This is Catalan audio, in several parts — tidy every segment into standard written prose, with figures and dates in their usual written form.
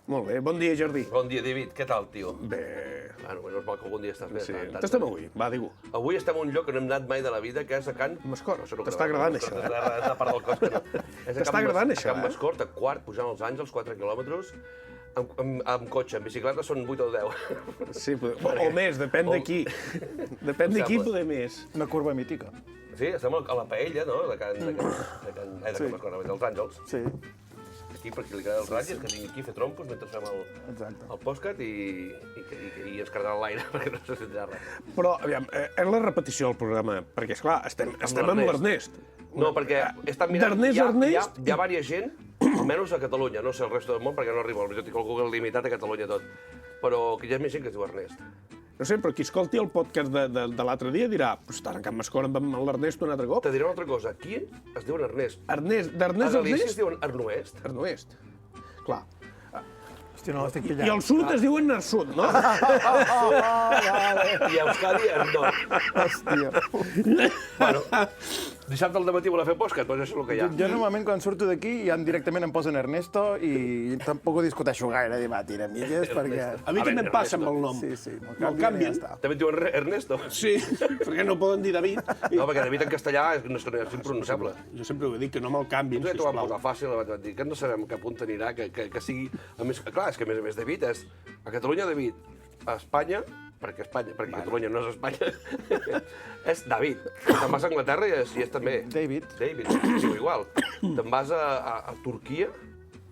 Molt bé, bon dia, Jardí. Bon dia, David. Què tal, tio? Bé... Bueno, menys mal que algun dia estàs bé. Sí. On estem avui? Va, digue-ho. Avui estem a un lloc que no hem anat mai de la vida, que és a Can... Mascor. No, T'està agradant, això, És la part del cos que no. T'està agradant, això, Can Mascor, a Quart, pujant els Àngels, 4 quilòmetres, amb cotxe, amb bicicleta són 8 o 10. Sí, o més, depèn d'aquí. Depèn d'aquí, poder més. Una curva mítica. Sí, estem a la paella, no?, de Can Mascor, dels Àngels. Sí, Aquí, per qui li agrada els ratlles, que vingui aquí a fer trompos mentre fem exacte. el podcast i ens quedarà l'aire, perquè no se sentirà res. Però, aviam, és la repetició del programa, perquè, esclar, estem amb l'Ernest. No, perquè he estat mirant, D'Ernest a Ernest... hi ha diversa gent, almenys a Catalunya, no sé el resto del món perquè no arriba, potser tinc el Google limitat a Catalunya tot, però que hi ha més gent que es diu Ernest. No sé, però qui escolti el podcast de l'altre dia dirà estan a Can Mascor amb l'Ernest un altre cop. Te diré una altra cosa, aquí es diuen Ernest. Ernest, A d'Ernest a Galícia es Ernest? diuen Arnoest. Ernest. Clar. Hòstia, no l'estic I pillant. al sud es diuen Narsut, no? I a Euskadi, Ernest. Hòstia. Bueno, dissabte al dematí vol fer podcast, doncs això és el que hi ha. Jo normalment quan surto d'aquí ja directament em posen Ernesto i tampoc ho discuteixo gaire, dir, va, tira milles, perquè... A mi també em passa amb el nom. Sí, sí, No el canvien. ja està. També et diuen Ernesto? Sí, perquè no poden dir David. No, perquè David en castellà és impronunciable. Jo sempre ho he dit, que no me'l canviïn, Ens ho vam sisplau. posar fàcil, vaig dir que no sabem cap punt anirà, que sigui... A més, clar, és que a més David és... A Catalunya, David. A Espanya, perquè Catalunya no és Espanya, és David. Te'n vas a Anglaterra i és també... David. David, diu igual. Te'n vas a Turquia,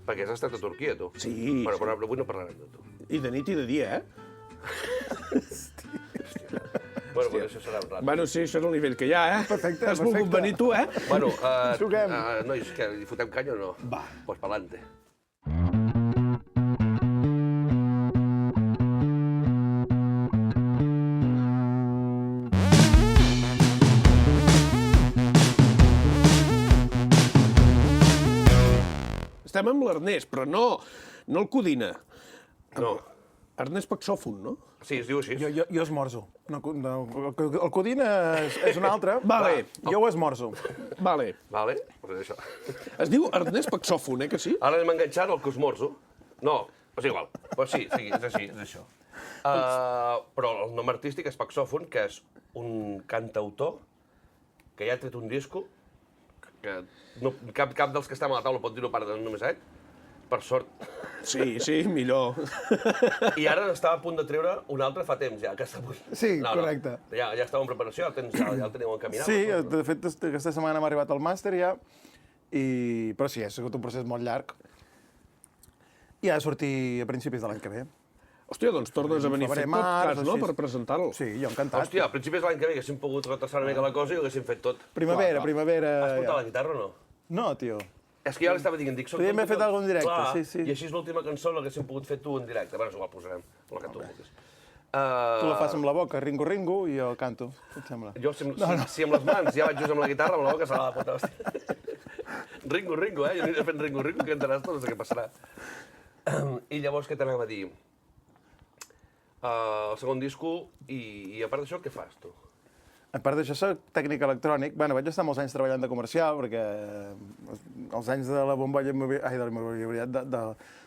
perquè has estat a Turquia, tu. Sí, Bueno, però avui no parlarem de tu. I de nit i de dia, eh? Bueno, però això serà un rato. Bueno, sí, això és el nivell que hi ha, eh? Perfecte, Has volgut perfecte. venir tu, eh? Bueno, Juguem. nois, què, li fotem canya o no? Va. Pues pa'lante. Estem amb l'Ernest, però no el Codina. No. Ernest Paxòfon, no? Sí, es diu així. Jo esmorzo. No, el Codina és un altre. Vale. Jo ho esmorzo. Vale. Vale? Pues això. Es diu Ernest Paxòfon, que sí? Ara hem enganxat el Cosmorzo. No, és igual. Pues sí, és així, és això. Però el nom artístic és Paxòfon, que és un cantautor que ja ha tret un disco, que no, cap dels que estem a la taula pot dir-ho a part de només ell, per sort. Sí, millor. I ara estava a punt de treure un altre fa temps ja, que està a punt. Sí, correcte. Ja estava en preparació, ja el teniu encaminat. Sí, de fet, aquesta setmana m'ha arribat al màster ja, però sí, ha sigut un procés molt llarg. I ha de sortir a principis de l'any que ve. Hòstia, doncs tornes a venir a fer Febrer, març, podcast, no?, així. per presentar-lo. Sí, jo encantat. Hòstia, a principis de l'any que ve haguéssim pogut retrasar una mica la cosa i ho haguéssim fet tot. Primavera. Has portat la guitarra o no? No, tio. És que ja l'estava dient, dic... Podríem haver fet alguna en directe, Clar, sí. I així és l'última cançó l'haguéssim pogut fer tu en directe. Bueno, és igual, posarem la que tu vulguis. Tu la fas amb la boca, ringo, i jo canto, què et sembla? Jo, si amb les mans ja vaig just amb la guitarra, amb la boca se l'ha de fotre, hòstia. Ringo, jo aniré fent ringo, que entraràs tot, no sé què passarà. I llavors, què t'anava a dir? El segon disco, i a part d'això, què fas, tu? A part d'això, soc tècnic electrònic. Bueno, vaig estar molts anys treballant de comercial, perquè els anys de la bombolla immobiliària,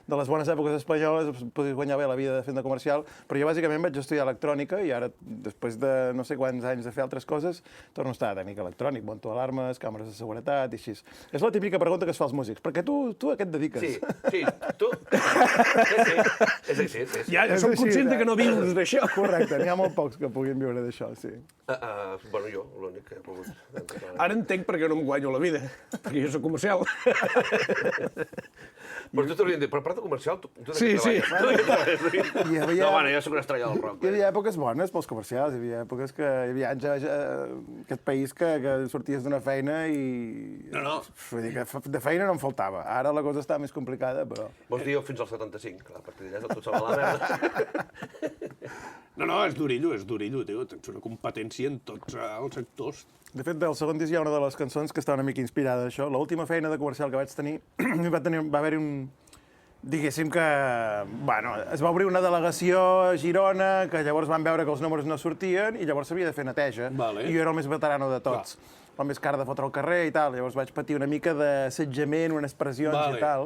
de les bones èpoques espanyoles, podies guanyar bé la vida fent de comercial, però jo bàsicament vaig estudiar electrònica i ara, després de no sé quants anys de fer altres coses, torno a estar tècnic electrònic, monto alarmes, càmeres de seguretat i així. És la típica pregunta que es fa als músics. Per què tu a què et dediques? Sí, tu... Sí, és així. Ja És som així, conscients que no vius d'això. Correcte, n'hi ha molt pocs que puguin viure d'això, sí. Bueno, jo, l'únic que he pogut... Ara entenc per què no em guanyo la vida, perquè jo soc comercial. Però tu t'hauries de dir, però a part de comercial, tu de Sí, què treballes? Hi havia- No, bueno, jo soc una estrella del rock. Hi havia èpoques bones pels comercials, hi havia èpoques que hi havia anys a aquest país que sorties d'una feina i... No. Vull dir que de feina no em faltava. Ara la cosa està més complicada, però... Vols dir jo fins als 75? Clar, a partir d'allà tot se va a la merda. No, és durillo, tio. Tens una competència en tots els sectors. De fet, del segon disc hi ha una de les cançons que està una mica inspirada d'això. L'última feina de comercial que vaig tenir, va haver-hi un... Diguéssim que... Bueno, es va obrir una delegació a Girona, que llavors van veure que els números no sortien i llavors s'havia de fer neteja. Vale. I jo era el més veterano de tots. El més car de fotre al carrer i tal. Llavors vaig patir una mica d'assetjament, unes pressions i tal.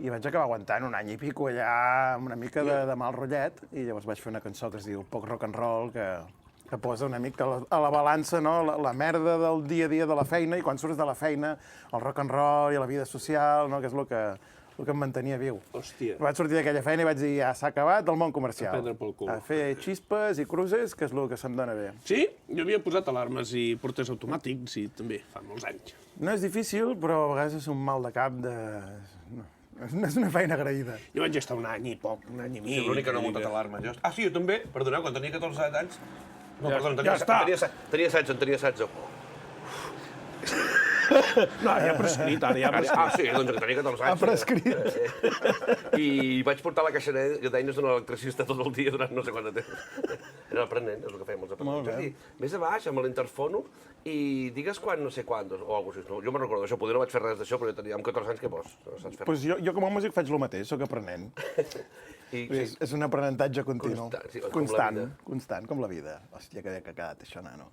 i vaig acabar aguantant un any i pico allà amb una mica de mal rotllet, i llavors vaig fer una cançó que es diu Poc rock and roll, que posa una mica a la balança, no? La merda del dia a dia de la feina, i quan surts de la feina, el rock and roll i la vida social, no? Que és el que em mantenia viu. Hòstia. Vaig sortir d'aquella feina i vaig dir, ja s'ha acabat el món comercial. A prendre pel cul. A fer xispes i cruces, que és el que se'm dona bé. Sí? Jo havia posat alarmes i porters automàtics i també fa molts anys. No és difícil, però a vegades és un mal de cap de... No és una feina agraïda. Jo vaig estar un any i poc, un any i mig. Sí, l'únic que no he muntat alarma. Jo també, perdoneu, quan tenia 14 anys... No, Ja- perdona, ja està. tenia 16. No, ja ha prescrit, ara ja ha prescrit. Sí, doncs que tenia 14 anys. Ha prescrit. I vaig portar la caixa d'eines d'un electricista tot el dia durant no sé quant de temps. Era aprenent, és el que fèiem els aprenents. Molt bé. És a dir, més a baix, amb l'interfono, i digues quan no sé quantos, o alguna cosa així. Jo me'n recordo d'això, potser no vaig fer res d'això, però jo tenia amb 14 anys què vols? No saps fer Pues jo com a músic faig el mateix, sóc aprenent. I, És un aprenentatge continu. Constant, sí, com la Constant, vida. constant, com la vida. Hòstia, que ha quedat això, nano.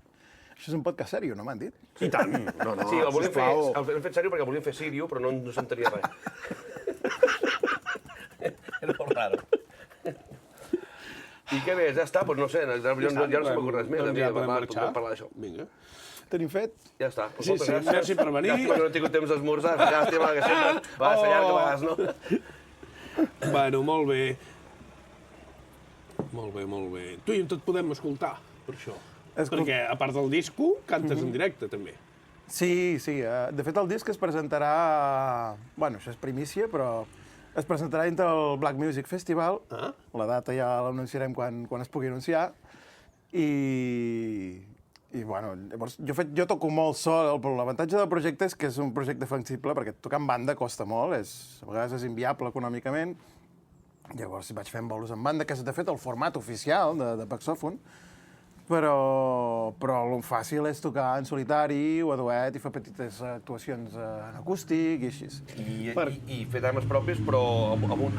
Això és un podcast sèrio, no m'han dit? I tant. No, sí, el volíem fer, sisplau. el hem fet sèrio perquè el volíem fer sírio, però no s'entenia res. Era molt raro. I què més? Ja està, doncs no sé, ja no se m'ocorre res més. Doncs a mi, ja de podem parlar- marxar. parlar d'això. Vinga. Tenim fet? Ja està. Sí, Moltes sí, gràcies. merci per venir. Llàstima que no he tingut temps d'esmorzar. Llàstima que sempre va ser llarg a vegades, no? Bueno, molt bé. Molt bé, molt bé. Tu i tot podem escoltar, per això. Perquè, a part del disco, cantes en directe, també. Sí, sí. De fet, el disc es presentarà... Bueno, això és primícia, però es presentarà dintre el Black Music Festival. Ah. La data ja l'anunciarem quan es pugui anunciar. I bueno, llavors, jo toco molt sol, però l'avantatge del projecte és que és un projecte flexible, perquè tocar en banda costa molt, a vegades és inviable econòmicament. Llavors vaig fent bolos en banda, que és de fet el format oficial de Paxòfon, però el fàcil és tocar en solitari o a duet i fer petites actuacions en acústic i així. I fer temes propis, però amb un...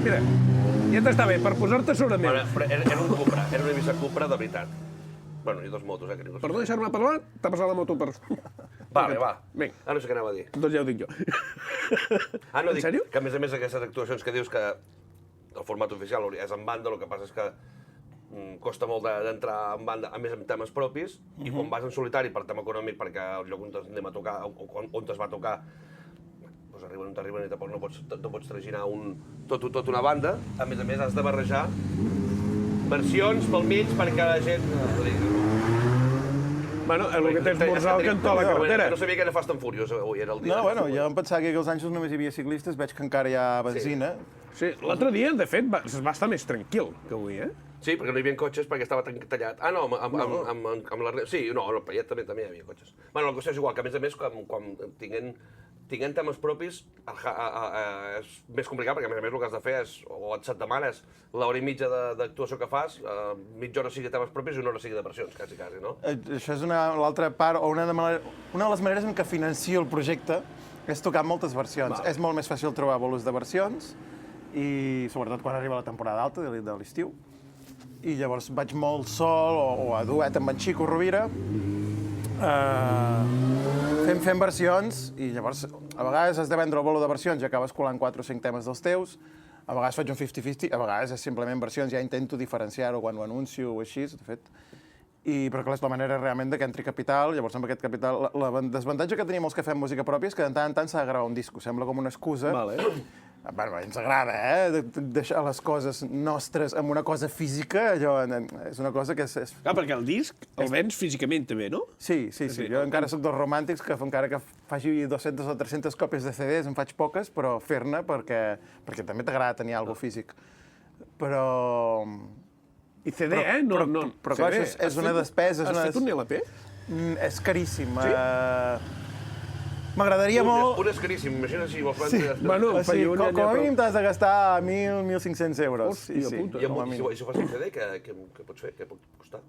Mira, ja t'està bé, per posar-te sobre meu. Però era un Cupra, era una Ibiza Cupra de veritat. Bueno, i dos motos, que ningú... Per no deixar-me parlar, t'ha passat la moto per... Vale, va. Vinga. Ah, no sé què anava a dir. Doncs ja ho dic jo. Ah, no, En dic sèrio? que a més aquestes actuacions que dius que el format oficial és en banda, el que passa és que costa molt d'entrar en banda, a més amb temes propis, i quan vas en solitari per tema econòmic, perquè el lloc on anem a tocar, o on es va tocar, doncs arriben on t'arriben i tampoc no pots traginar tot una banda. A més has de barrejar versions pel mig perquè la gent... Bueno, el que tens d'esmorzar al cantó a la carretera. No sabia que era Fast and Furious avui, era el dia. No, bueno, jo em pensava que als Àngels només hi havia ciclistes, veig que encara hi ha benzina. Sí, l'altre dia, de fet, va estar més tranquil que avui, eh? Sí, perquè no hi havia cotxes, perquè estava tan tallat. Ah, no, amb la... Sí, no, al Pallet també hi havia cotxes. Bueno, la qüestió és igual, que a més, quan tinguent temes propis, és més complicat, perquè a més el que has de fer és, o se't demanes l'hora i mitja d'actuació que fas, mitja hora sigui de temes propis i una hora sigui de versions, quasi, no? Això és l'altra part, o una de les maneres en què financio el projecte és tocar moltes versions. És molt més fàcil trobar bolos de versions, i sobretot quan arriba la temporada alta de l'estiu. I llavors vaig molt sol o a duet amb en Xico Rovira, fent versions, i llavors a vegades has de vendre el bolo de versions i acabes colant 4 o 5 temes dels teus, a vegades faig un 50-50, a vegades és simplement versions, ja intento diferenciar-ho quan ho anuncio o així, de fet. Però clar, és la manera realment que entri capital, llavors amb aquest capital... El desavantatge que tenim els que fem música pròpia és que de tant en tant s'ha de gravar un disco, sembla com una excusa. Vale. Bueno, ens agrada, deixar les coses nostres amb una cosa física, allò és una cosa que és... Clar, perquè el disc el vens físicament també, no? Sí. Jo encara sóc dels romàntics que encara que faci 200 o 300 còpies de CDs, en faig poques, però fer-ne perquè també t'agrada tenir alguna cosa físic. Però... I CD, No, Però clar, això és una despesa... Has fet un LP? És caríssim. Sí? M'agradaria molt... Un és caríssim, imagina si vols vendre... Sí. Bueno, Com a mínim t'has de gastar 1.000-1.500 euros. Hòstia puta. I si ho fas en CD, què pots fer? Què pot costar?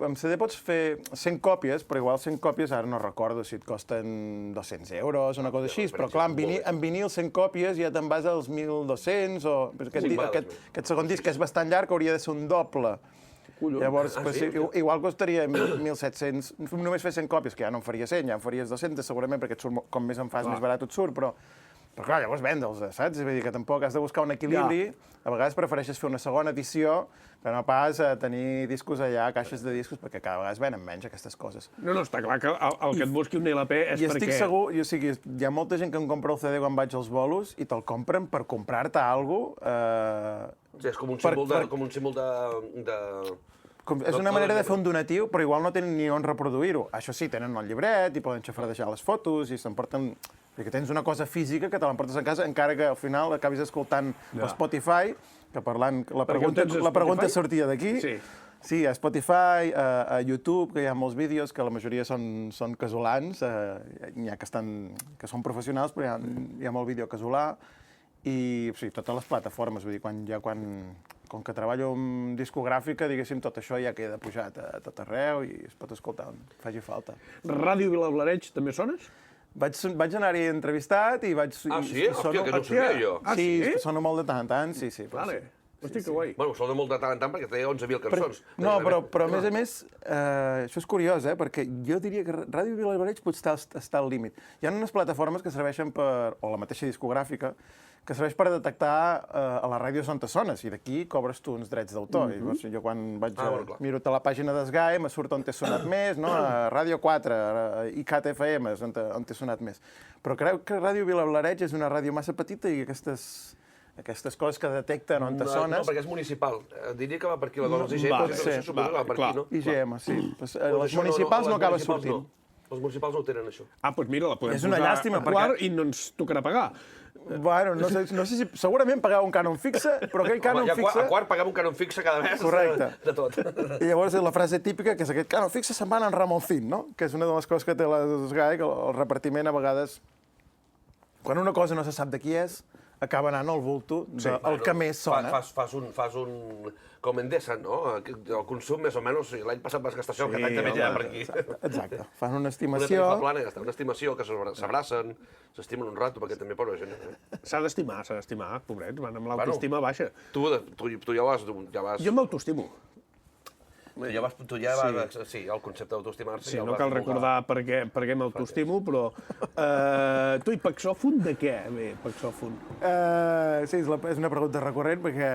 Amb CD pots fer 100 còpies, però igual 100 còpies, ara no recordo si et costen 200 euros, una cosa així, però clar, en vinil 100 còpies ja te'n vas als 1.200 o... Aquest segon disc, que és bastant llarg, hauria de ser un doble. Llavors, igual costaria 1.700, només fer 100 còpies, que ja no en faria 100, ja en faries 200 segurament, perquè com més en fas, més barat et surt, però Però clar, llavors vendre'ls, saps? Vull dir que tampoc has de buscar un equilibri. A vegades prefereixes fer una segona edició que no pas tenir discos allà, caixes de discos, perquè cada vegada es venen menys aquestes coses. No, està clar que el que et busqui un LP és I perquè... estic segur, o sigui, hi ha molta gent que em compra el CD quan vaig als bolos i te'l compren per comprar-te alguna cosa. Sí, és com un símbol de... És una manera de fer un donatiu, però igual no tenen ni on reproduir-ho. Això sí, tenen el llibret i poden xafardejar les fotos i s'emporten... Perquè tens una cosa física que te l'emportes a casa, encara que al final acabis escoltant a Spotify, que parlant... La pregunta sortia d'aquí. Sí. Sí, a Spotify, a YouTube, que hi ha molts vídeos, que la majoria són casolans, n'hi ha que són professionals, però hi ha molt vídeo casolà, i sí, totes les plataformes, vull dir, com que treballo en discogràfica, diguéssim, tot això ja queda pujat a tot arreu i es pot escoltar on faci falta. Ràdio Vilablareix també sones? Vaig anar-hi entrevistat i vaig... Ah, sí? Hòstia, que no ho sabia jo. Sí, sono molt de tant en tant, sí. Vale. Hosti, que guai. Bueno, sona molt de tant en tant perquè té 11.000 cançons. No, però a més, això és curiós, perquè jo diria que Ràdio Vilablareix potser està al límit. Hi ha unes plataformes que serveixen o la mateixa discogràfica, que serveix per detectar a la ràdio on te sones, i d'aquí cobres tu uns drets d'autor. Jo quan miro a la pàgina d'Esgai, me surt on t'he sonat més, no? A Ràdio 4, a ICAT FM, on t'he sonat més. Però crec que Ràdio Vilablareix és una ràdio massa petita i aquestes coses que detecten on te sones... No, perquè és municipal. Diria que va per aquí la dona dels IGM, suposo que va per aquí, no? IGM, sí. Les municipals no acaba sortint. Els municipals no ho tenen, això. Ah, doncs mira, la podem És una llàstima, a quart i no ens tocarà pagar. Bueno, no sé si... Segurament pagava un cànon fixe, però aquell cànon fixe... A quart pagava un cànon fixe cada mes. Correcte. De tot. I llavors és la frase típica, que és aquest cànon fixe se'n van en Ramoncín, no? Que és una de les coses que té l'Esgai, que el repartiment a vegades... Quan una cosa no se sap de qui és, acaba anant al bulto del que més sona. Fas un... Com Endesa, no? El consum, més o menys, l'any passat vas gastar això, aquest any també ja per aquí. Exacte. Fan una Una estimació... tarifa plana, ja està. Una estimació, que s'abracen, s'estimen un rato, perquè també pobra gent. S'ha d'estimar, pobrets, van amb l'autoestima baixa. Tu ja vas... Jo m'autoestimo. Tu ja vas... Sí, el concepte d'autoestimar-se... Sí, no cal recordar per què m'autoestimo, però... Tu i Paxòfon de què, bé, Paxòfon? Sí, és una pregunta recurrent, perquè...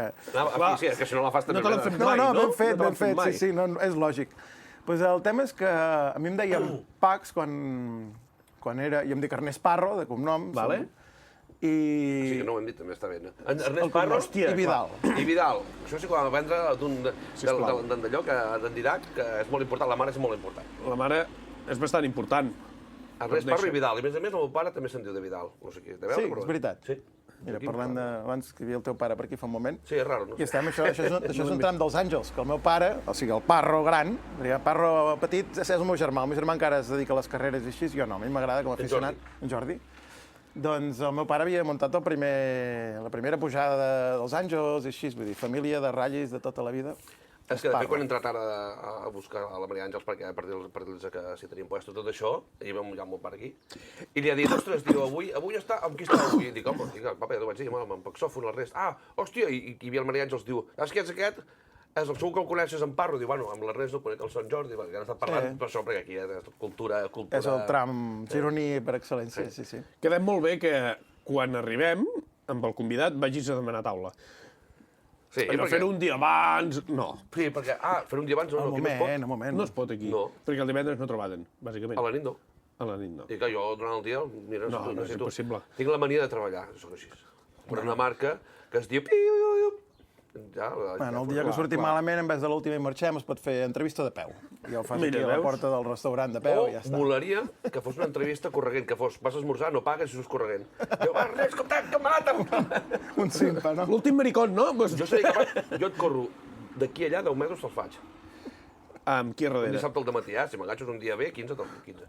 Sí, que si no la fas també... No te l'han fet mai, no? Ben fet, sí, és lògic. Pues el tema és que a mi em deien Pax quan era... Jo em dic Ernest Parro, de cognom. Vale. Sí, que no ho hem dit, també està bé. Ernest Parro i Vidal. I Vidal. Això sí que ho vam aprendre d'allò, d'en Didac, que és molt important, la mare és molt important. La mare és bastant important. Ernest Parro i Vidal. I a més, el meu pare també se'n diu de Vidal. No sé qui, de veure, Sí, és veritat. Sí. Mira, parlant abans que hi havia el teu pare per aquí fa un moment. Sí, és raro, no? I estem, això és un tram dels àngels, que el meu pare, o sigui, el Parro gran, el Parro petit, és el meu germà encara es dedica a les carreres i així, jo no, a mi m'agrada com a aficionat, en Jordi. Doncs el meu pare havia muntat la primera pujada dels àngels i així, vull dir, família de ratllis de tota la vida. És que, de fet, quan he entrat ara a buscar a la Maria Àngels per dir-los que si tenien puesto tot això, hi va el meu pare aquí, i li ha dit, ostres, diu, avui està, amb qui està avui? I dic, home, papa, ja t'ho vaig dir, amb Paxòfon, el rest. Ah, hòstia, i hi havia el Maria Àngels, diu, saps qui és aquest? És el segur que el coneixes en Parro, diu, bueno, amb l'Ernest no conec el Sant Jordi, ja han estat parlant per això, perquè aquí és cultura... És el tram gironí per excel·lència, sí. Quedem molt bé que quan arribem, amb el convidat, vagis a demanar taula. Sí, Però fer-ho un dia abans, no. Sí, perquè, fer un dia abans no, aquí no es pot. moment. No es pot aquí, perquè el divendres no treballen, bàsicament. A la nit no. A la nit no. I que jo durant el dia, mira, No, és impossible. Tinc la mania de treballar, sóc així. Per una marca que es diu... Bueno, el dia que surti malament, en vez de l'última i marxem, es pot fer entrevista de peu. Ja ho fas aquí a la porta del restaurant de peu i ja està. Molaria que fos una entrevista corregent, que fos, vas a esmorzar, no pagues i surts corregent. Jo, res, comptat, que mata! Un simpa, no? L'últim maricón, no? Jo seria capaç, jo et corro d'aquí allà 10 mesos te'ls faig. Amb qui Un darrere? dissabte al dematí, si m'enganxes un dia bé, 15 te'ls 15.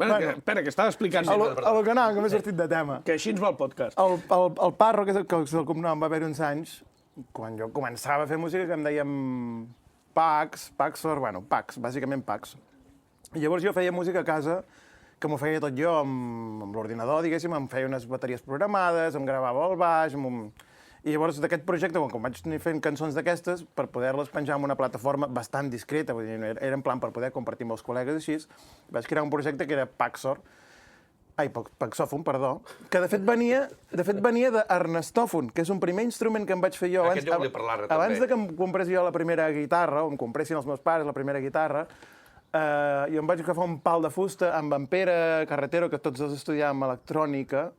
Bueno, espera, que estava explicant... A lo que anàvem, que m'he sortit de tema. Que així ens va el podcast. El Parro, que és el cognom, va haver-hi uns anys, quan jo començava a fer música, que em dèiem Pax, bàsicament Pax. I llavors jo feia música a casa, que m'ho feia tot jo amb l'ordinador, diguéssim, em feia unes bateries programades, em gravava el baix, i llavors d'aquest projecte, quan vaig anar fent cançons d'aquestes, per poder-les penjar en una plataforma bastant discreta, vull dir, era en plan per poder compartir amb els col·legues així, vaig crear un projecte que era Paxor, Paxòfon, perdó, que de fet venia d'Ernestòfon, que és un primer instrument que em vaig fer jo. Aquest jo volia parlar-ne, també. Abans de que em comprés jo la primera guitarra, o em compressin els meus pares la primera guitarra, jo em vaig agafar un pal de fusta amb en Pere Carretero, que tots dos estudiàvem electrònica.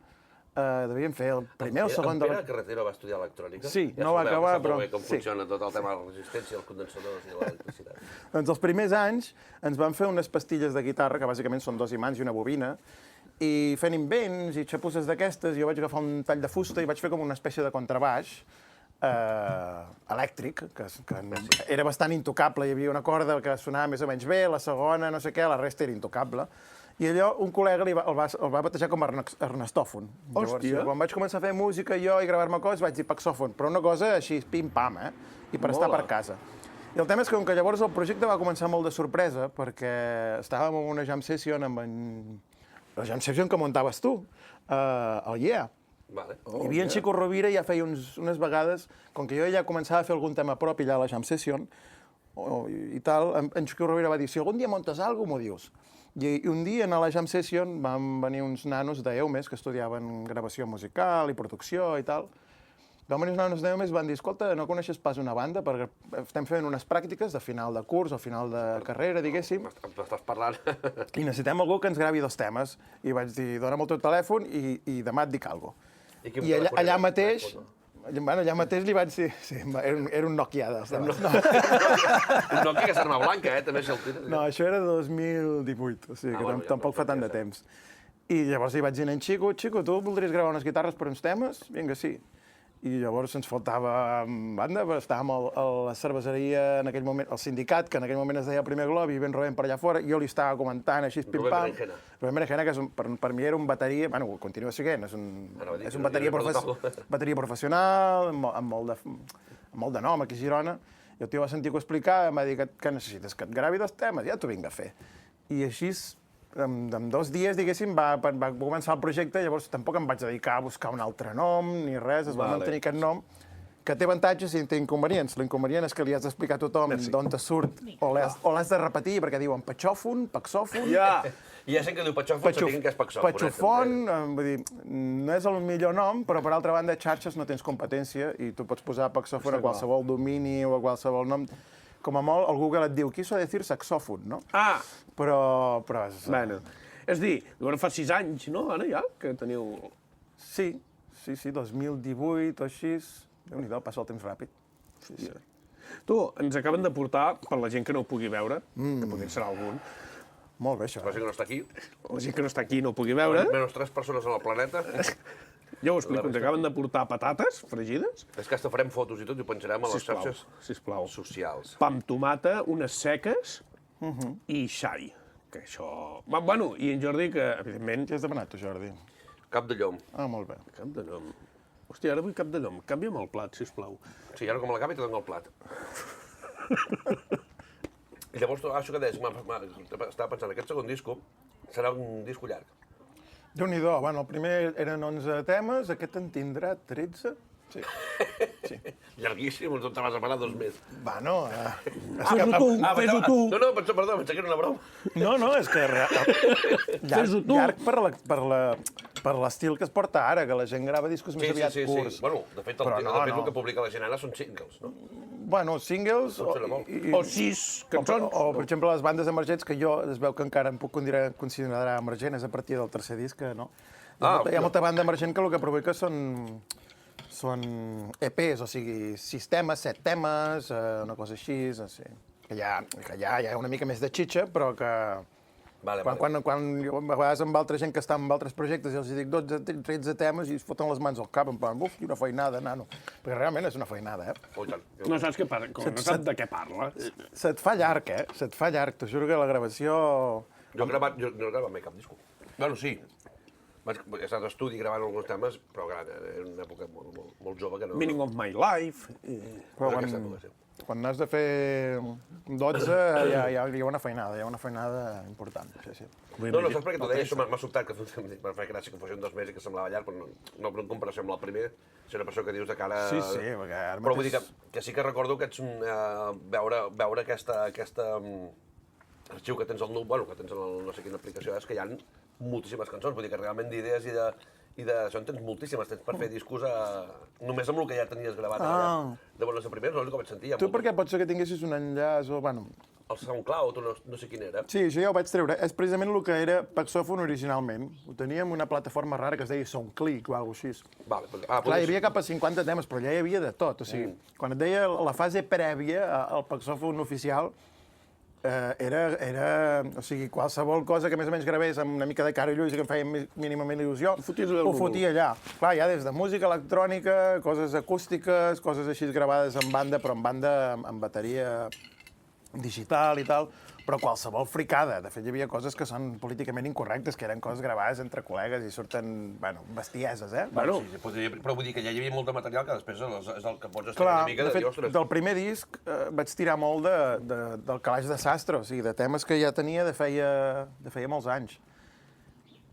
Devíem fer el primer o el segon de En Pere Carretero va estudiar electrònica? Sí, no va acabar, però... Ja sabeu, molt bé com funciona tot el tema de la resistència, els condensadors i l'electricitat. Doncs els primers anys ens van fer unes pastilles de guitarra, que bàsicament són 2 imants i una bobina, i fent invents i xapusses d'aquestes, jo vaig agafar un tall de fusta i vaig fer com una espècie de contrabaix elèctric, que era bastant intocable. Hi havia una corda que sonava més o menys bé, la segona, no sé què, la resta era intocable. I allò, un col·lega el va batejar com Ernestòfon. Hòstia! Quan vaig començar a fer música jo i gravar-me coses, vaig dir Paxòfon, però una cosa així, pim-pam, i per estar per casa. I el tema és que, com que llavors el projecte va començar molt de sorpresa, perquè estàvem en una jam session amb la jam session que muntaves tu, al Yeah. Vale. Hi havia en Xico Rovira i ja feia unes vegades, com que jo ja començava a fer algun tema propi allà a la jam session, i tal, en Xico Rovira va dir, si algun dia montes alguna cosa, m'ho dius. I un dia, a la jam session, van venir uns nanos d'Eumes que estudiaven gravació musical i producció i tal. Van venir uns nanos d'Eumes i van dir, escolta, no coneixes pas una banda? Perquè estem fent unes pràctiques de final de curs o final de carrera, diguéssim. M'estàs parlant. I necessitem algú que ens gravi 2 temes. I vaig dir, dona'm el teu telèfon i demà et dic alguna cosa. I allà mateix... Bueno, allà mateix li vaig dir... Sí, era un Nokia dels temes. Un Nokia que és arma blanca, també si el tires. No, això era 2018, o sigui que tampoc fa tant de temps. I llavors li vaig dir a en Xico, tu voldries gravar unes guitarres per uns temes? Vinga, sí. I llavors ens faltava banda, estàvem a la cerveseria en aquell moment, el sindicat, que en aquell moment es deia Primer Globi, ben rebent per allà fora, jo li estava comentant així, pim-pam. Rubén Berenjena, que per mi era un bateria, bueno, ho continua sent, és un bateria professional, amb molt de nom aquí a Girona. I el tio va sentir que ho explicava, em va dir, què necessites? Que et gravi 2 temes? Ja t'ho vinc a fer. I així, en 2 dies, diguéssim, va començar el projecte, llavors tampoc em vaig dedicar a buscar un altre nom ni res, es va mantenir aquest nom, que té avantatges i té inconvenients. L'inconvenient és que li has d'explicar a tothom d'on te surt, o l'has de repetir, perquè diuen patxòfon, paxòfon... Ja! I hi ha gent que diu patxòfon, s'entén que és paxòfon. Patxòfon, vull dir, no és el millor nom, però per altra banda, a xarxes no tens competència i tu pots posar paxòfon a qualsevol domini o a qualsevol nom. Com a molt, el Google et diu, quiso decir saxòfon, no? Ah! Però... Bueno, és dir, fa 6 anys, no, ara ja, que teniu... Sí, 2018 o així. Déu-n'hi-do, passa el temps ràpid. Sí. Tu, ens acaben de portar, per la gent que no ho pugui veure, que potser serà algun, molt bé, això. La gent que no està aquí. La gent que no està aquí no ho pugui veure. Menys 3 persones en el planeta. Jo ho explico, ens acaben de portar patates fregides. És que hasta farem fotos i tot i ho penjarem a les xarxes socials. Pa amb tomata, unes seques i xai. Que això... Bueno, i en Jordi, que evidentment... Què has demanat, tu, Jordi? Cap de llom. Ah, molt bé. Cap de llom. Hòstia, ara vull cap de llom. Canvia'm el plat, sisplau. Sí, ara com l'acabi te dono el plat. I llavors, això que deies, estava pensant, aquest segon disco serà un disco llarg. Déu-n'hi-do, bueno, el primer eren 11 temes, aquest en tindrà 13? Sí. Llarguíssim, no te vas a parar 2 més. Bueno... Fes-ho tu! No, perdó, pensava que era una broma. No, és que... Llarg per l'estil que es porta ara, que la gent grava discos més aviat curts. Bueno, de fet, el que publica la gent ara són singles, no? Bueno, singles... O 6 cançons. O, per exemple, les bandes emergents, que jo es veu que encara em puc considerar emergent, és a partir del tercer disc, no? Hi ha molta banda emergent que el que provoca són EPs, o sigui, 6 temes, 7 temes, una cosa així, que ja hi ha una mica més de xitxa, però que... Quan jo, a vegades amb altra gent que està en altres projectes i els dic 12, 13 temes i es foten les mans al cap, en plan, buf, quina feinada, nano. Perquè realment és una feinada, No saps de què parla. Se't fa llarg, Se't fa llarg. T'ho juro que la gravació... Jo no he gravat mai cap disco. Bueno, sí. He estat a estudi gravant alguns temes, però clar, era una època molt jove que no... Meaning of my life. Però quan n'has de fer 12 hi ha una feinada important. Sí. No, saps per què t'ho deia? Això m'ha sobtat, que m'ha fet gràcia que fossin 2 mesos i que semblava llarg, però no en comparació amb el primer, si una persona que dius de cara... Sí, perquè ara però vull dir que sí que recordo que ets veure aquesta arxiu que tens al Nuke, bueno, que tens en no sé quina aplicació és, que hi ha moltíssimes cançons, vull dir que realment d'idees i d'això en tens moltíssimes, tens per fer discos només amb el que ja tenies gravat allà. De bones a primers, no és el que vaig sentir. Tu per què pot ser que tinguessis un enllaç o... Bueno, El SoundCloud, o no sé quin era. sí, això ja ho vaig treure. És precisament el que era Paxòfon originalment. Ho teníem una plataforma rara que es deia Soundclick o alguna cosa així. Vale, Clar, hi havia cap a 50 temes, però allà hi havia de tot. O sigui, quan et deia la fase prèvia al Paxòfon oficial, o sigui, qualsevol cosa que més o menys gravés amb una mica de cara i ulls i que em feia mínimament il·lusió, ho fotia allà. Clar, ja des de música electrònica, coses acústiques, coses així gravades en banda, però en banda amb bateria digital i tal, però qualsevol fricada. De fet, hi havia coses que són políticament incorrectes, que eren coses gravades entre col·legues i surten, bueno, bestieses, eh? Bueno, sí, però vull dir que ja hi havia molt de material que després és el que pots estar Clar, una mica de de dir, fet, ostres... del primer disc vaig tirar molt del calaix de sastre, o sigui, de temes que ja tenia de feia molts anys.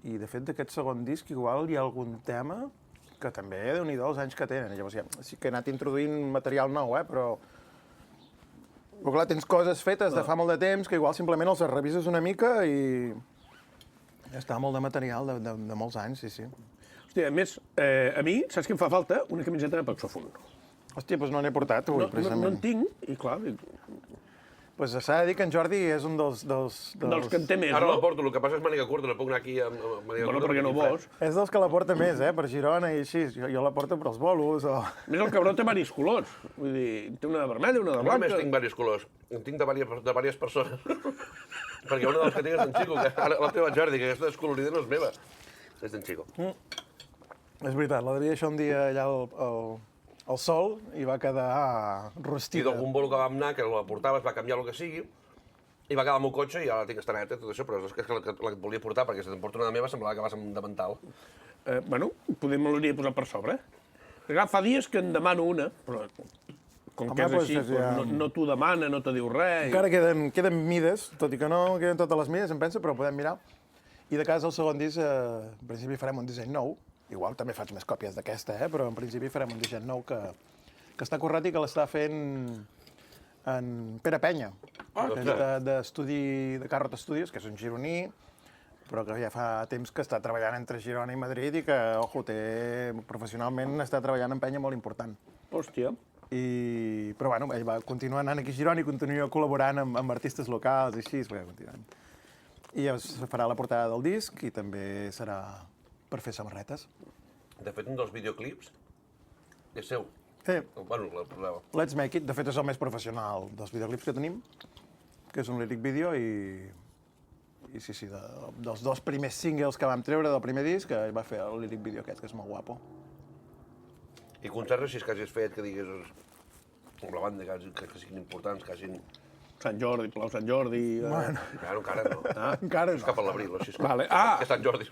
I, de fet, d'aquest segon disc, igual hi ha algun tema que també, Déu-n'hi-do, els anys que tenen. Llavors, ja, sí que he anat introduint material nou, però clar, tens coses fetes de fa molt de temps que igual simplement els revises una mica i ja està, molt de material de molts anys, sí. Hòstia, a més, a mi, saps què em fa falta? Una camiseta de Paxòfon. Hòstia, doncs no n'he portat avui, precisament. No en tinc, i clar... Pues s'ha de dir que en Jordi és un dels que en té més, Ara no? la porto, el que passa és màniga curta, la puc anar aquí amb màniga curta. Bueno, perquè no vols. És dels que la porta més, per Girona i així. Jo la porto per als bolos o... A més, el cabró té diversos colors. Vull dir, té una de vermella, una de No blanca... només tinc diversos colors, en tinc de diverses persones. Perquè una de les que tinc és d'en Xico, que ara la teva Jordi, que aquesta descolorida no és meva. És d'en Xico. És veritat, la devia deixar un dia allà al sol i va quedar I rostida. d'algun bolo que vam anar, que la portaves, va canviar el que sigui, i va quedar al meu cotxe i ara la tinc estaneta, tot això, però és que la que et volia portar, perquè si t'emporto una de meva semblava que vas amb de mental. Bueno, me l'hauria posat per sobre. Clar, fa dies que en demano una, però com Home, que és doncs, així, ja... no t'ho demana, no te diu res... Encara queden mides, tot i que no queden totes les mides, em penso, però podem mirar. I de cas, el segon disc, en principi farem un disseny nou. Igual també faig més còpies d'aquesta, però en principi farem un disseny nou que està currat i que l'està fent en Pere Penya, de Carrot Studios, que és un gironí, però que ja fa temps que està treballant entre Girona i Madrid i que, ojo, professionalment està treballant en penya molt important. Hòstia. Però bueno, ell va continuar anant aquí a Girona i continua col·laborant amb artistes locals i així, perquè continuant. I es farà la portada del disc i també serà per fer samarretes. De fet, un dels videoclips és seu. Sí. Bueno, Let's Make It, de fet, és el més professional dels videoclips que tenim, que és un lyric video i sí, dels dos primers singles que vam treure del primer disc, que va fer el lyric video aquest, que és molt guapo. I concerts així que hagis fet, que diguis, amb la banda, que siguin importants, que hagin... Sant Jordi, Palau Sant Jordi... Bueno. Encara no. Encara És no. cap a l'abril, així. Vale. Que Sant Jordi.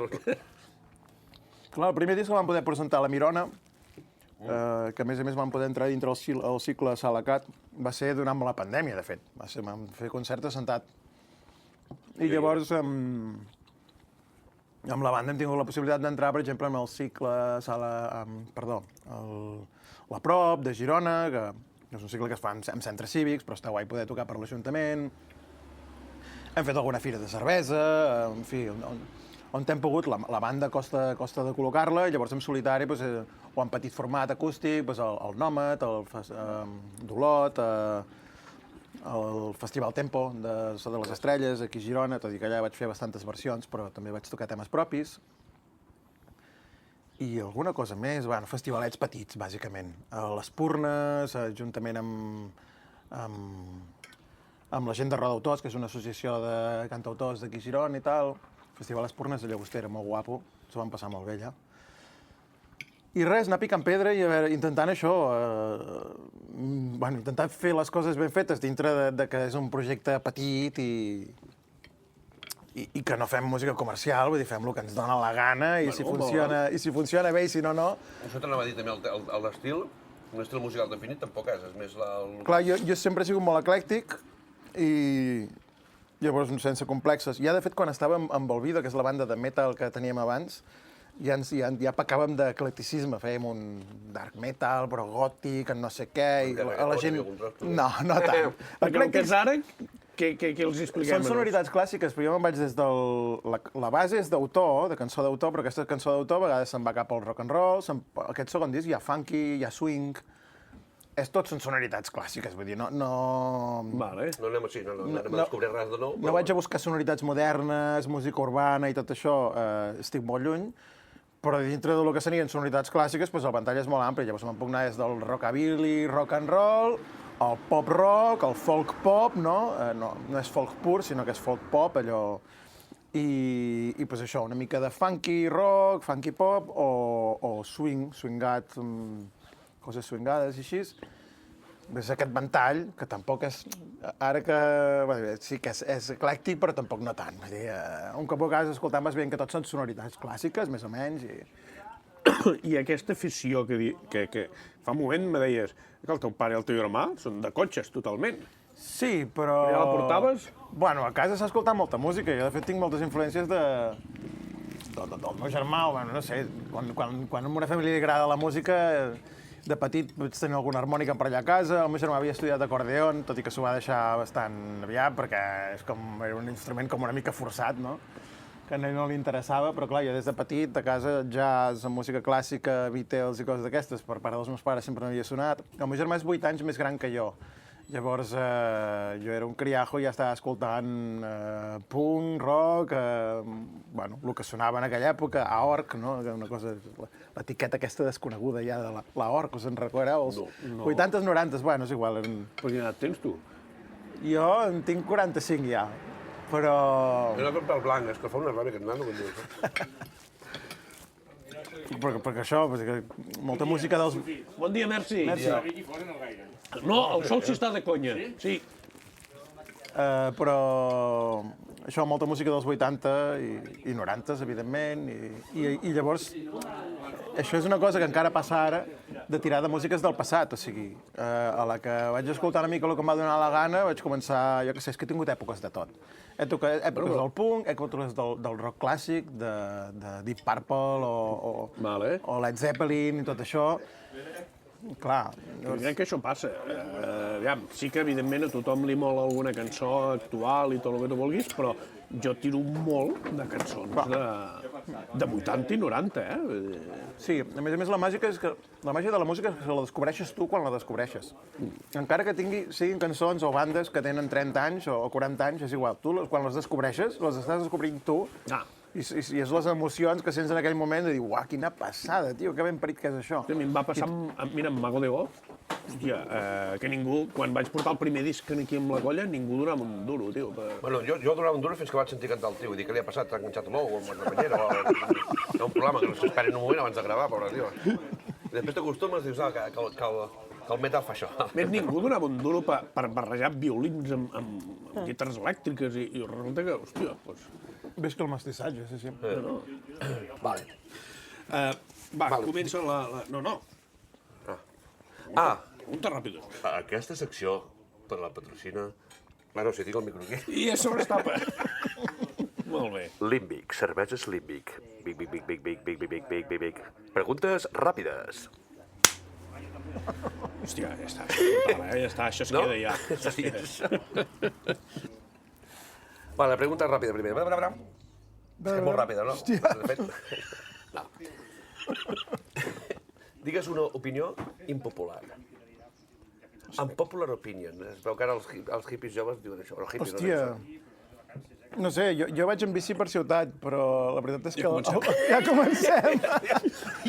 Clar, el primer disc el vam poder presentar a la Mirona, que a més vam poder entrar dintre el cicle Salacat, va ser durant la pandèmia, de fet. Vam fer concert assentat. I llavors, amb la banda hem tingut la possibilitat d'entrar, per exemple, en el cicle La Prop, de Girona, que és un cicle que es fa en centres cívics, però està guai poder tocar per l'Ajuntament. Hem fet alguna fira de cervesa, en fi, on hem pogut, la banda costa de col·locar-la, i llavors en solitari, o en petit format acústic, el Nòmad, d'Olot, el Festival Tempo de les Estrelles, aquí a Girona, tot i que allà vaig fer bastantes versions, però també vaig tocar temes propis. I alguna cosa més, festivalets petits, bàsicament. A les Purnes, juntament amb la gent de Roda Autors, que és una associació de cantautors d'aquí a Girona i tal. Festival Les Purnes de Llagostera, molt guapo, s'ho van passar molt bé allà. I res, anar picant pedra i intentant això, intentant fer les coses ben fetes dintre de que és un projecte petit i que no fem música comercial, vull dir, fem el que ens dona la gana i si funciona bé i si no, no. Això t'anava a dir també, l'estil, un estil musical definit tampoc és més Clar, jo sempre he sigut molt eclèctic i llavors sense complexes. Ja, de fet, quan estàvem amb el Vido, que és la banda de metal que teníem abans, ja pecàvem d'eclecticisme, fèiem un dark metal, però gòtic, no sé què, i a la gent... No tant. Perquè el que és ara, què els expliquem? Són sonoritats clàssiques, però jo me'n vaig des del... La base és d'autor, de cançó d'autor, però aquesta cançó d'autor a vegades se'n va cap al rock and roll, aquest segon disc hi ha funky, hi ha swing... Tots són sonoritats clàssiques, vull dir, no... Vale. No anem així, no anem a descobrir res de nou. No vaig a buscar sonoritats modernes, música urbana i tot això, estic molt lluny, però dintre del que serien sonoritats clàssiques, doncs el ventall és molt ampli. Llavors me'n puc anar des del rockabilly, rock and roll, el pop rock, el folk pop, no? No és folk pur, sinó que és folk pop, allò... I doncs això, una mica de funky rock, funky pop, o swingat, coses swingades i així. És aquest ventall, que tampoc és... Ara que... Bé, sí que és eclèctic, però tampoc no tant. Vull dir, un cop a casa escoltant vas veient que tots són sonoritats clàssiques, més o menys, i... I aquesta afició que fa un moment me deies que el teu pare i el teu germà són de cotxes, totalment. Sí, però... Ja la portaves? Bueno, a casa s'ha escoltat molta música. Jo, de fet, tinc moltes influències del meu germà, o bueno, no sé, quan a una família li agrada la música, de petit vaig tenir alguna harmònica per allà a casa, el meu germà havia estudiat acordeon, tot i que s'ho va deixar bastant aviat, perquè era un instrument com una mica forçat, no? Que a ell no li interessava, però clar, jo des de petit, a casa, jazz, música clàssica, Beatles i coses d'aquestes, per part dels meus pares sempre m'havia sonat. El meu germà és 8 anys més gran que jo. Llavors, jo era un criajo i ja estava escoltant punk, rock, bueno, el que sonava en aquella època, Aorc, no? Una cosa, l'etiqueta aquesta desconeguda ja de l'Aorc, us en recordeu? No. 80s, 90s, bueno, és igual. Per quina edat tens tu? Jo en tinc 45 ja, però... Jo no pel blanc, és que fa una ràbia aquest nano, quan dius. Perquè això, perquè molta música dels... Bon dia, merci. Merci. No, el sol sí està de conya. Sí. Però això, molta música dels 80 i 90s, evidentment, i llavors això és una cosa que encara passa ara, de tirar de músiques del passat, o sigui, a la que vaig escoltar una mica el que em va donar la gana, vaig començar, jo què sé, és que he tingut èpoques de tot. Èpoques del punk, èpoques del rock clàssic, de Deep Purple o Led Zeppelin i tot això. Clar. Crec que això passa. Aviam, sí que evidentment a tothom li mola alguna cançó actual i tot el que tu vulguis, però jo tiro molt de cançons de 80 i 90, Sí, a més la màgia de la música és que la descobreixes tu quan la descobreixes. Encara que siguin cançons o bandes que tenen 30 anys o 40 anys, és igual. Tu, quan les descobreixes, les estàs descobrint tu. I és les emocions que sents en aquell moment de dir, uah, quina passada, tio, que ben parit que és això. A mi em va passar amb Mago de Oz, hòstia, que ningú, quan vaig portar el primer disc aquí amb la colla, ningú donava un duro, tio. Bueno, jo donava un duro fins que vaig sentir cantar el tio i dir, què li ha passat? T'ha enganxat l'ou o una banyera? Hi ha un problema que no s'esperen un moment abans de gravar, pobre tio. I després t'acostumes i dius, que el metal fa això. Més ningú donava un duro per barrejar violins amb guitarres elèctriques i resulta que, hòstia, doncs... Ves que el mestissatge, sí. Vale. Va, comença la... No. Preguntes ràpides. Aquesta secció per la patrocina... Bueno, si tinc el micro aquí. I a sobre està... Molt bé. Limbic, cerveses Limbic. Bic. Preguntes ràpides. Hòstia, ja està, això es queda ja. Això es queda. Vale, pregunta ràpida primer. És que molt ràpida, no? Hòstia. No. Digues una opinió impopular. Unpopular opinion. Es veu que ara els hippies joves diuen això. Hòstia. No sé, jo vaig en bici per ciutat, però la veritat és que... Ja comencem.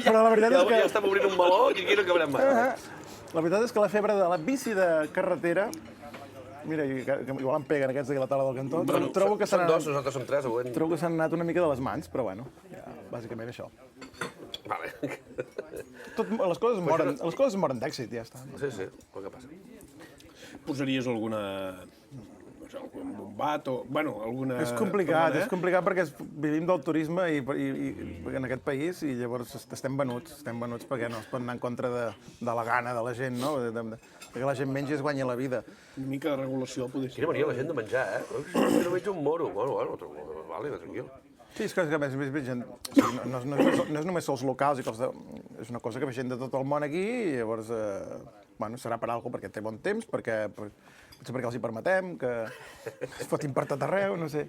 Però la veritat és que... Ja estem obrint un meló i aquí no acabarem mai. La veritat és que la febre de la bici de carretera... Mira, que igual em peguen aquests d'aquí a la taula del cantó. Bueno, trobo que són dos, nosaltres som tres. Trobo que s'han anat una mica de les mans, però bueno, ja, bàsicament això. Vale. Les coses moren d'èxit, ja està. Sí, el que passa. Posaries alguna... algun bombat o... Bueno, alguna... És complicat perquè vivim del turisme i en aquest país i llavors estem venuts perquè no es pot anar en contra de la gana de la gent, no? Perquè la gent menja i es guanya la vida. Una mica de regulació, potser ser. Quina mania la gent de menjar, no veig un moro. Bueno, vale, tranquil. Sí, és que a més gent... No és només els locals, és una cosa que ve gent de tot el món aquí i llavors, bueno, serà per alguna cosa, perquè té bon temps, perquè Potser perquè els hi permetem, que es fotin per tot arreu, no sé.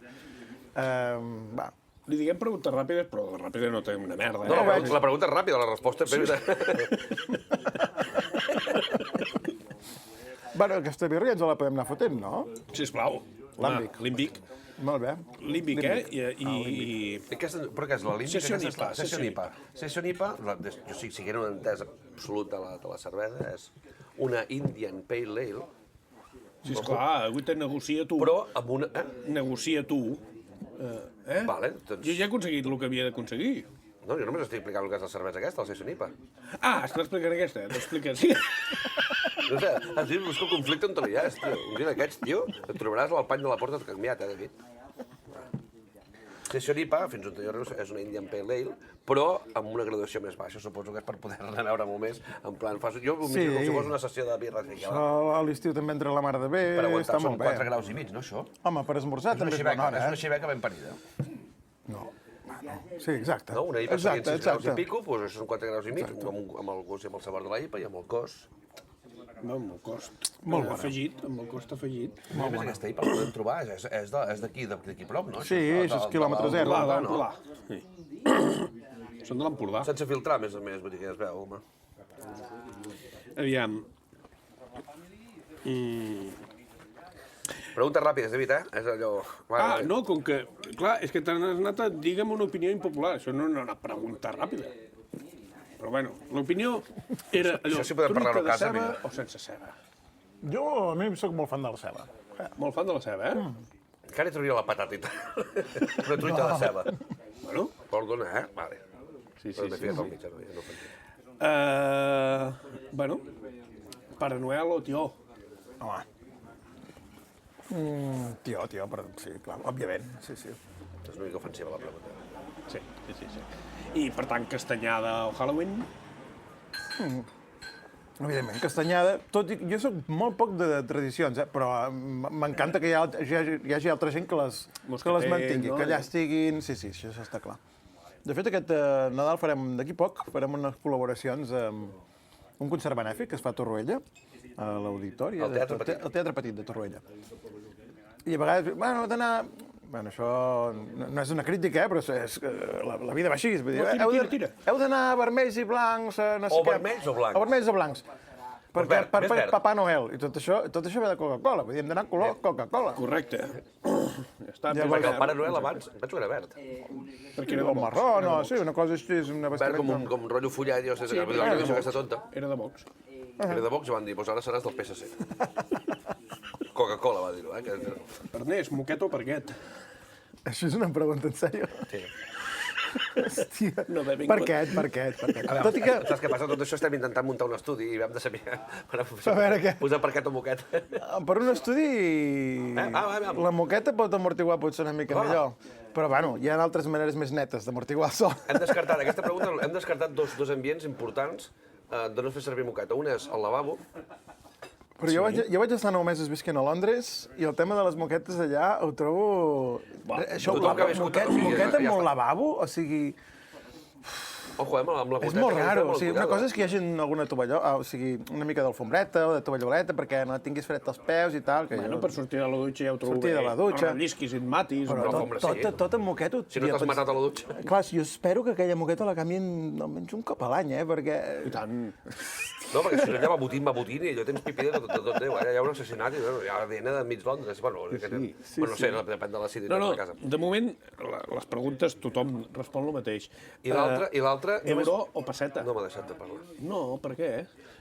Va. Li diguem preguntes ràpides, però de ràpida no té una merda, No, eh? la pregunta és ràpida, la resposta és... Bueno, aquesta birria ens la podem anar fotent, no? Sisplau. L'Àmbic. L'Ímbic. Molt bé. L'Ímbic, Però què és la límbica? Session IPA, Session IPA. Session IPA, jo si era un entès absolut de la cervesa, és una Indian Pale Ale, Sí, esclar, avui te negocia tu. però amb una... Negocia tu. Vale, doncs... Jo ja he aconseguit el que havia d'aconseguir. No, jo només estic explicant el que és la cervesa aquesta, la Session IPA. Ah, estàs explicant aquesta? T'expliques, sí. No sé, has dit, busca el conflicte on te li has, tio. Un dia d'aquests, tio, et trobaràs al pany de la porta canviat, David? Session IPA, fins on jo arribo, és una Indian Pale Ale, però amb una graduació més baixa, suposo que és per poder-ne veure molt més. En plan, jo ho miro com si fos una sessió de birra. Això a l'estiu també entra la mar de bé, Per està aguantar, són molt bé. 4 graus i mig, no, això? Home, per esmorzar també és bona hora, És una xiveca ben parida. No. Sí, exacte. No? Una IPA serien 6 graus i exacte. pico, doncs això són 4 graus i mig, amb el gust i amb el sabor de la IPA i amb el cos. No, amb el cost. Molt bona. Afegit, amb el cost afegit. A més, aquesta IPA la podem trobar, és d'aquí prop, no? Sí, això és quilòmetre zero. L'Empordà, no? l'Empordà. Sí. Són de l'Empordà. Sense filtrar, a més, vull dir que ja es veu, home. Aviam. Preguntes ràpides, David, eh? És allò... No, com que... Clar, és que t'has anat a... Digue'm una opinió impopular. Això no era una pregunta ràpida. Però bueno, l'opinió era allò... Això sí podem parlar-ho a casa, truita de mira. ceba o sense ceba? Jo, a mi, sóc molt fan de la ceba. Molt fan de la ceba, eh? Encara hi trauria la patatita. Una truita de ceba. Bueno. Perdona, eh? Vale. Sí, Però m'he sí. ficat al mig, no ho faig. Bueno, Pare Noel o tió? Home. Tio, però sí, clar, òbviament, sí. És una mica ofensiva la pregunta. Sí. I, per tant, castanyada o Halloween? Evidentment, castanyada. Jo soc molt poc de tradicions, però m'encanta que hi hagi altra gent que les mantingui, no? que allà estiguin... Sí, això està clar. De fet, aquest Nadal d'aquí poc, farem unes col·laboracions amb un concert benèfic que es fa a Torroella, a l'Auditori. Al Teatre Petit. Al Teatre Petit de Torroella. I a vegades, heu d'anar... Això no és una crítica, però és que la vida va així. Tira. Heu d'anar vermells i blancs, no sé O què. vermells o blancs? O vermells o blancs. Per verd, més verd. Papà Noel. I tot això ve de Coca-Cola. Vull dir, hem d'anar color Coca-Cola. Correcte. Ja està. Llavors, Perquè el Pare Noel abans, penso que era verd. Perquè era O marró, no, sí, una cosa així, és una Verd vestimenta. com un rotllo follat, jo sé que però jo era dic de aquesta tonta. Era de Vox. Era de Vox i van dir, doncs ara seràs del PSC. Coca-Cola va dir-ho, eh? Ernest, moquet o parquet? Això és una pregunta, en sèrio? Sí. Hòstia. No ve ben Per què? Tot i que... Saps què passa? Tot això estem intentant muntar un estudi i vam de saber... A veure què. Posar parquet o moquet. Per un estudi, la moqueta pot amortiguar potser una mica millor. Però, bueno, hi ha altres maneres més netes d'amortiguar el sol. Hem descartat, aquesta pregunta, hem descartat dos ambients importants de no fer servir moqueta. Un és el lavabo. Però jo vaig estar 9 mesos visquent a Londres i el tema de les moquetes allà ho trobo... Això, tothom que ha viscut aquí, moqueta ja amb un està. lavabo, o sigui... Ojo, amb la És moqueta. molt que raro. molt O sigui, una cuidada. cosa és que hi hagi alguna tovallola, o sigui, una mica d'alfombreta o de tovalloleta perquè no tinguis fred als peus i tal. Que Bueno, per sortir de la dutxa ja ho trobo Sortir de la dutxa. No rellisquis i et matis. Però alfombra sí. tot amb moqueta... Si no t'has matat a la dutxa. Clar, jo espero que aquella moqueta la canvien almenys un cop a l'any, perquè... I tant. No, perquè si no allà va botint i allò tens pipí de tot Déu. Allà hi ha un assassinat i hi ha ADN de mig Londres. Bueno, no sé, depèn de la city No, de casa. de moment, les preguntes tothom respon el mateix. I l'altre... Euro o pesseta? No m'ha deixat de parlar. No, per què?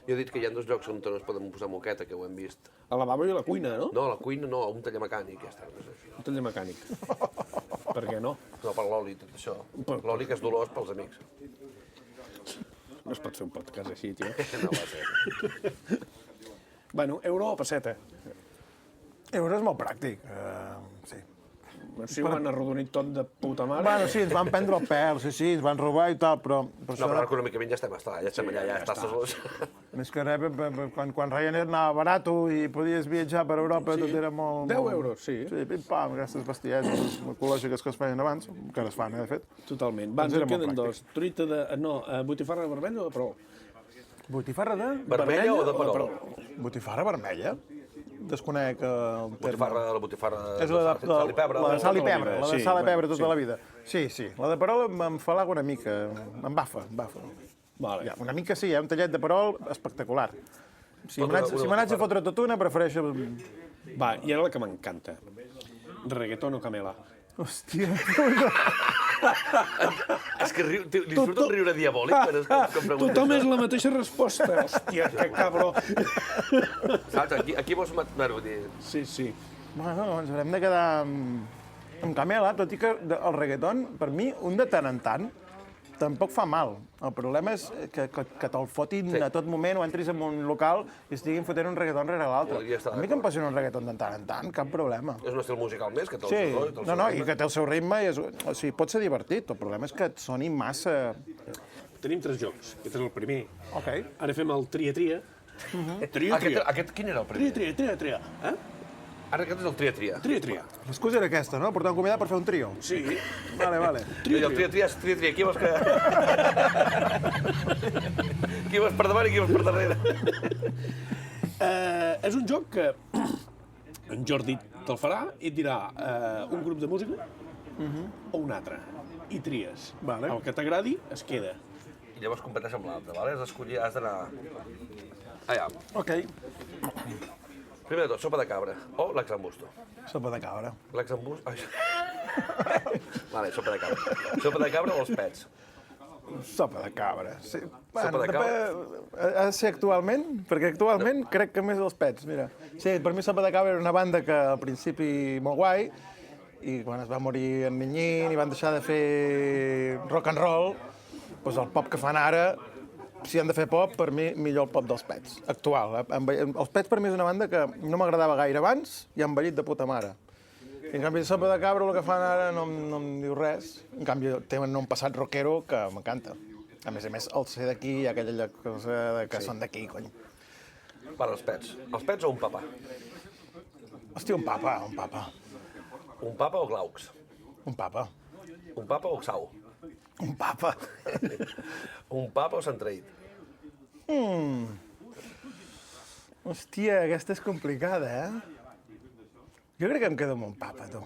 Jo he dit que hi ha 2 llocs on no es poden posar moqueta, que ho hem vist. A lavabo i a la cuina, no? No, a la cuina no, a un taller mecànic, ja està. No, sé. Un taller mecànic. Per què no? No, per l'oli, tot això. L'oli que és dolós pels amics. No es pot fer un podcast així, tio. No va ser. Bueno, euro o pesseta? Euro és molt pràctic, sí. No sé si ho han arrodonit tot de puta mare. Bueno, sí, ens van prendre el pèl, sí, ens van robar i tal, però... No, però econòmicament ja estem allà, ja estàs sols. Més que res, quan Ryanair anava barat i podies viatjar per Europa, tot era molt... 10 euros, sí. Sí, pim-pam, aquestes bestieses ecològiques que es feien abans, que es fan, de fet. Totalment. Va, ens en queden 2. Truita de... No, botifarra vermella o de perol? Botifarra de... Vermella o de perol? Botifarra vermella? desconec el terme. La botifarra És la de sal i pebre. la de sal i pebre, la de Sí, sal i pebre bueno, tota la vida. Sí, sí. La de perol em falaga una mica, em bafa. Vale. Ja, una mica sí, un tallet de perol espectacular. Si Tota me n'haig de fotre tot una, prefereixo... Va, i ara la que m'encanta. Reggaeton o camela? Hòstia, És que li surt un riure diabòlic quan preguntes. Tothom és la mateixa resposta. Hòstia, que cabró. Saps? Aquí vols matar, vull dir... Sí. bueno, ens haurem de quedar amb camela, tot i que el reggaeton, per mi, un de tant en tant, tampoc fa mal. El problema és que te'l fotin a tot moment o entris en un local i estiguin fotent un reggaeton rere l'altre. Ja està A mi que em passin un reggaeton de tant en tant, cap problema. És un estil musical més, que té el Sí, seu rotllo, no, i que té el seu ritme, o sigui, pot ser divertit. El problema és que et soni massa... Tenim 3 jocs. Aquest és el primer. Ok. Ara fem el tria-tria. Tria-tria. Aquest quin era el primer? Tria-tria. Ara aquest és el tria-tria. Tria-tria. L'excusa era aquesta, no? Portar un convidat per fer un trio. Sí. Vale. I el tria-tria és tria-tria. Qui vols que... Qui vols per davant i qui vols per darrere? És un joc que en Jordi te'l farà i et dirà un grup de música o un altre. I tries. Vale. El que t'agradi es queda. I llavors competeix amb l'altre, vale? Has d'escollir, has d'anar... Allà. Ok. Primer de tot, sopa de cabra o l'exambusto. Sopa de cabra. L'exambusto... Ai. Vale, sopa de cabra. Sopa de cabra o els pets? Sopa de cabra. Sí. Sopa de cabra? Ha de ser actualment, perquè actualment crec que més els pets, mira. Sí, per mi Sopa de cabra era una banda que al principi molt guai, i quan es va morir en Minyín i van deixar de fer rock and roll, doncs el pop que fan ara, si han de fer pop, per mi millor el pop dels Pets, actual. Els Pets per mi és una banda que no m'agradava gaire abans i ha envellit de puta mare. I en canvi, Sopa de cabra, el que fan ara no em diu res. En canvi, tenen un passat rockero que m'encanta. A més, el ser d'aquí i aquella cosa que són d'aquí, cony. Per als pets. Els pets o un papà? Hòstia, un papa. Un papa o glaucs? Un papa. Un papa o xau? Un papa. Un papa o centraït? Hòstia, aquesta és complicada, Jo crec que em quedo amb un papa, tu.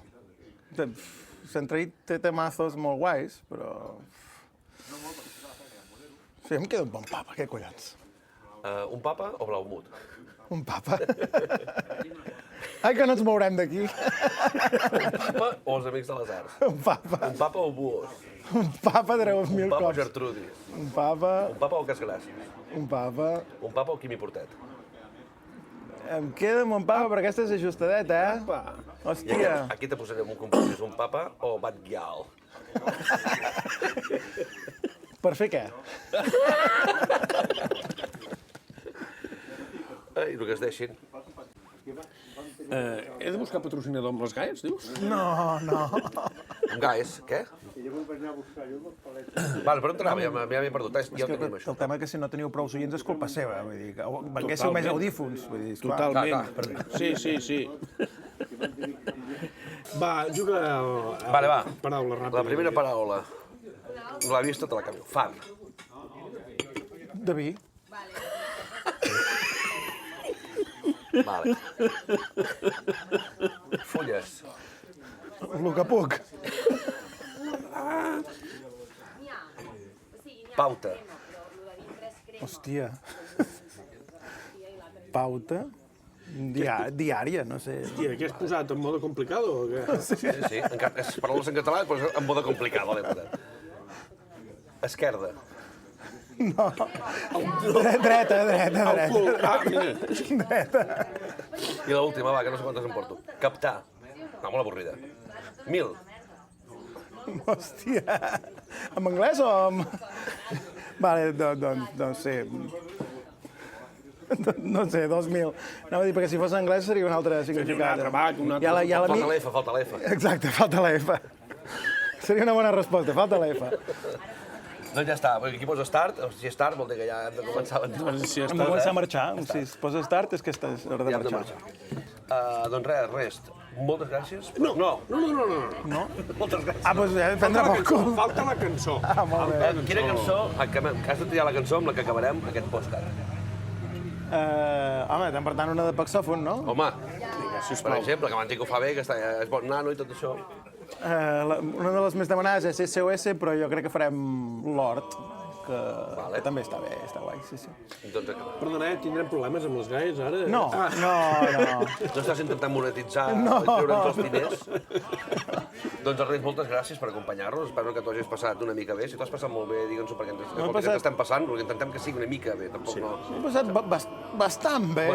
Centraït té temazos molt guais, però... Sí, em quedo amb un papa, què collons? Un papa o blaumut? Un papa. Ai, que no ens mourem d'aquí. Un papa o els amics de les arts? Un papa. Un papa o buos? Un papa 3.000 Un papa o cops. Gertrudis? Un papa. Un papa o Casgràs? Un papa. Un papa o Quimi Portet? Em quedo amb un papa, però aquesta és ajustadeta, Hòstia. Aquí te posarem un compromís, un papa o Bad Gyal? Per fer què? I el que es deixin. He de buscar patrocinador amb les galles, dius? No. Un gais, què? Vale, per on t'anava? Ja m'havia perdut. Ja ho tenim, això. El tema és que si no teniu prou oients és culpa seva, vull dir, que venguéssiu més audífons, vull dir, esclar. Totalment. Sí. Va, juga Vale, va. paraula ràpida. La primera paraula. La vista te la canvio. Fan. De vi. Vale. Fulles. El que puc. Pauta. Hòstia. Pauta? Diària, no sé. Hòstia, què has posat? En modo complicado o què? Sí. És paraules en català, però en moda complicada, l'he posat. Esquerda. No. Dreta. El cul. Mira. Dreta. I l'última, va, que no sé quantes em porto. Captar. No, molt avorrida. 1000. Hòstia. En anglès o en... Vale, doncs sí. No sé, 2.000. Anava a dir, perquè si fos en anglès seria un altre significat. un altre. Falta l'F. Exacte, falta la F. Seria una bona resposta, falta la F. Doncs ja està, perquè aquí posa start, o si és start vol dir que ja hem de començar a Si Hem de començar a marxar. Si es posa start és que és hora de Ja hem de marxar. marxar. Doncs res, rest. Moltes gràcies. No. No? Moltes gràcies. Doncs prendre pel cul. Falta la cançó. Molt bé. Quina cançó? Has de triar la cançó amb la que acabarem aquest podcast. Home, per tant, una de Paxòfon, no? Home, Vinga, per sisplau. exemple, que m'han dit que ho fa bé, que és bon nano i tot això. Una de les més demanades és SOS, però jo crec que farem l'Hort, que també està bé, està guai, sí. Doncs, Perdona, tindrem problemes amb les gais, ara? No. no estàs intentant monetitzar i treure'ns els diners? Doncs, Ernest, moltes gràcies per acompanyar-nos. Espero que t'ho hagis passat una mica bé. Si t'ho has passat molt bé, digue'ns-ho perquè ens estem passant, perquè intentem que sigui una mica bé. Tampoc no... M'ho he passat bastant bé.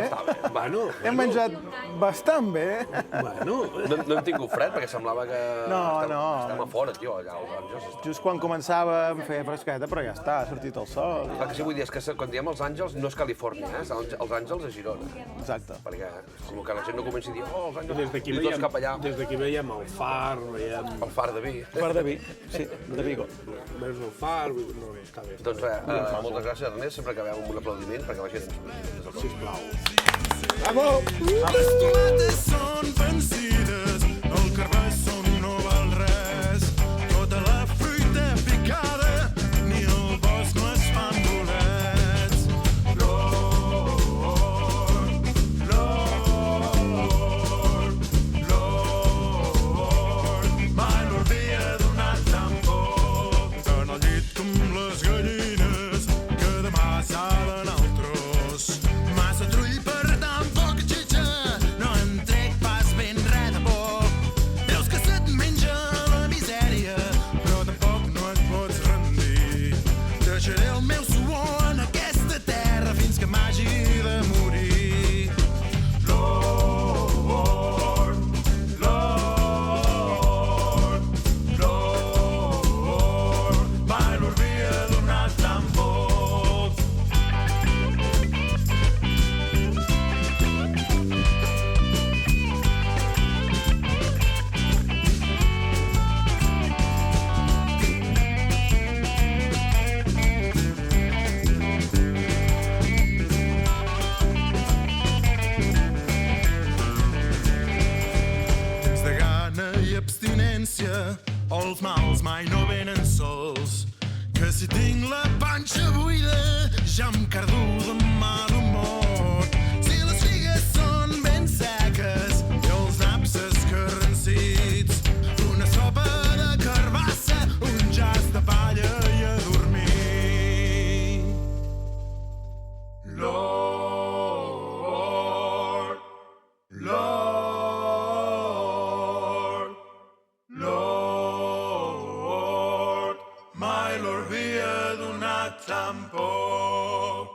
Bueno, Hem menjat bastant bé. bueno. No hem tingut fred, perquè semblava que estem a fora, tio, allà als Àngels. Just quan començàvem feia fresqueta, però ja està, ha sortit el sol. El que sí vull dir és que quan diem els Àngels no és Califòrnia, els Àngels és Girona. Exacte. Perquè com que la gent no comenci a dir els Àngels, Des d'aquí i tots cap allà, des d'aquí veiem el far, veiem el far de vi. Far de vi, sí, de Vigo. veus el far, no, bé, està bé. Doncs res, moltes gràcies, Ernest, sempre acabem amb un aplaudiment perquè la gent ens vegi. Sisplau. Les tomates són vencides, el carbó no val res, tota la fruita picada, ni el bosc no es fan bolets. Mai no havia donat tan poc. En el llit com les gallines, que demà saben el tros. Massa trull per tan poca xitxa, no en trec pas ben res de bo. Veus que se't menja la misèria, però tampoc no et pots rendir. Deixaré el meu suor en aquesta terra fins que m'hagi de morir. Mai no havia donat tan poc. Temps de gana i abstinència, els mals mai no venen sols. Que si tinc la panxa buida, ja em cardo de mal humor. Si les figues són ben seques i els naps escarrancits, una sopa de carbassa, un jaç de palla i a dormir. Lord, mai l'havia donat tan poc.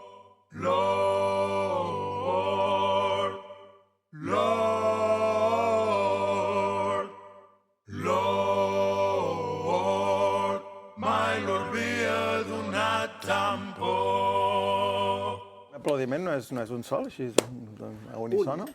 Lord, mai l'havia donat tan poc. L'aplaudiment no és un sol, així, a unisono?